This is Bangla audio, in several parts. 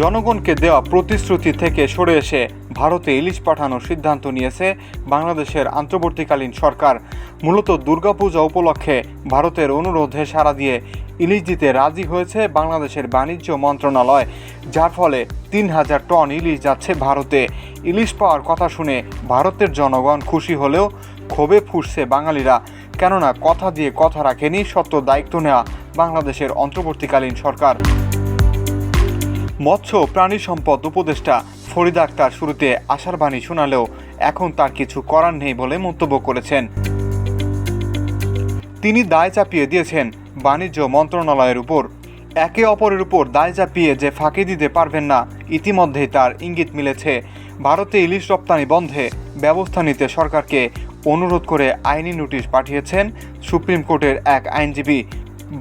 জনগণকে দেওয়া প্রতিশ্রুতি থেকে সরে এসে ভারতে ইলিশ পাঠানোর সিদ্ধান্ত নিয়েছে বাংলাদেশের অন্তর্বর্তীকালীন সরকার। মূলত দুর্গাপূজা উপলক্ষে ভারতের অনুরোধে সাড়া দিয়ে ইলিশ দিতে রাজি হয়েছে বাংলাদেশের বাণিজ্য মন্ত্রণালয়, যার ফলে ৩,০০০ টন ইলিশ যাচ্ছে ভারতে। ইলিশ পাওয়ার কথা শুনে ভারতের জনগণ খুশি হলেও ক্ষোভে ফুঁসছে বাঙালিরা, কেননা কথা দিয়ে কথা রাখেনি সত্য দায়িত্ব নেওয়া বাংলাদেশের অন্তর্বর্তীকালীন সরকার। মৎস্য প্রাণী সম্পদ উপদেষ্টা ফরিদা আক্তার শুরুতে আশার বাণী শোনালেও এখন তার কিছু করার নেই বলে মন্তব্য করেছেন। তিনি দায় চাপিয়ে দিয়েছেন বাণিজ্য মন্ত্রণালয়ের উপর। একে অপরের উপর দায় চাপিয়ে যে ফাঁকি দিতে পারবেন না, ইতিমধ্যেই তার ইঙ্গিত মিলেছে। ভারতে ইলিশ রপ্তানি বন্ধে ব্যবস্থা নিতে সরকারকে অনুরোধ করে আইনি নোটিশ পাঠিয়েছেন সুপ্রিম কোর্টের এক আইনজীবী।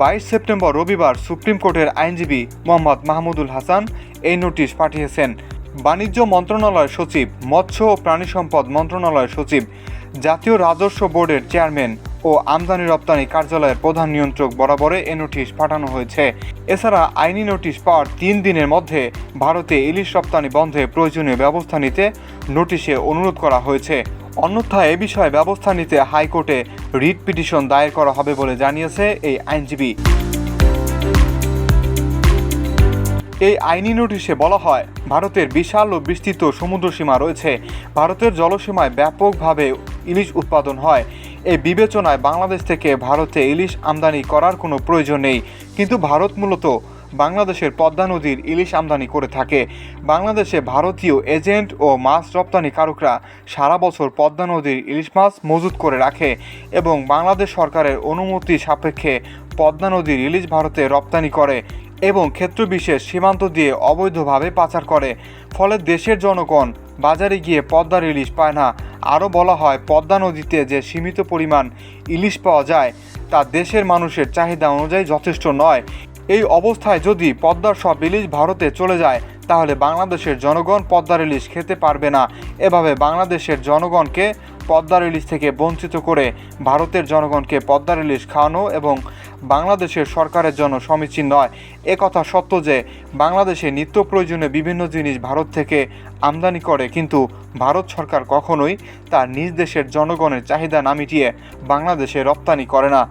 22 সেপ্টেম্বর রবিবার সুপ্রিম কোর্টের আইনজীবী মোহাম্মদ মাহমুদুল হাসান এই নোটিশ পাঠিয়েছেন। বাণিজ্য মন্ত্রণালয়ের সচিব, মৎস্য ও প্রাণী সম্পদ মন্ত্রণালয়ের সচিব, জাতীয় রাজস্ব বোর্ডের চেয়ারম্যান ও আমদানি রপ্তানি কার্যালয়ের প্রধান নিয়ন্ত্রক বরাবরে এ নোটিশ পাঠানো হয়েছে। এছাড়া আইনি নোটিশ পাওয়ার 3 দিনের মধ্যে ভারতে ইলিশ রপ্তানি বন্ধে প্রয়োজনীয় ব্যবস্থা নিতে নোটিশে অনুরোধ করা হয়েছে। অন্যথায় এ বিষয়ে ব্যবস্থা নিতে হাইকোর্টে রিট পিটিশন দায়ের করা হবে বলে জানিয়েছে এই আইনজীবী। এই আইনি নোটিশে বলা হয়, ভারতের বিশাল ও বিস্তৃত সমুদ্রসীমা রয়েছে। ভারতের জলসীমায় ব্যাপকভাবে ইলিশ উৎপাদন হয়। এই বিবেচনায় বাংলাদেশ থেকে ভারতে ইলিশ আমদানি করার কোনো প্রয়োজন নেই, কিন্তু ভারত মূলত বাংলাদেশের পদ্মা নদীর ইলিশ আমদানি করে থাকে। বাংলাদেশে ভারতীয় এজেন্ট ও মাছ রপ্তানিকারকরা সারা বছর পদ্মা নদীর ইলিশ মাছ মজুত করে রাখে এবং বাংলাদেশ সরকারের অনুমতি সাপেক্ষে পদ্মা নদীর ইলিশ ভারতে রপ্তানি করে এবং ক্ষেত্রবিশেষ সীমান্ত দিয়ে অবৈধভাবে পাচার করে। ফলে দেশের জনগণ বাজারে গিয়ে পদ্মার ইলিশ পায় না। আরও বলা হয়, পদ্মা নদীতে যে সীমিত পরিমাণ ইলিশ পাওয়া যায় তা দেশের মানুষের চাহিদা অনুযায়ী যথেষ্ট নয়। এই অবস্থায় যদি পদ্মার সব ইলিশ ভারতে চলে যায়, তাহলে বাংলাদেশের জনগণ পদ্মার ইলিশ খেতে পারবে না। এভাবে বাংলাদেশের জনগণকে পদ্মার ইলিশ থেকে বঞ্চিত করে ভারতের জনগণকে পদ্মার ইলিশ খাওয়ানো এবং বাংলাদেশের সরকারের জন্য সমীচীন নয়। একথা সত্য যে বাংলাদেশে নিত্য প্রয়োজনীয় বিভিন্ন জিনিস ভারত থেকে আমদানি করে, কিন্তু ভারত সরকার কখনোই তার নিজ দেশের জনগণের চাহিদা না মিটিয়ে বাংলাদেশে রপ্তানি করে না।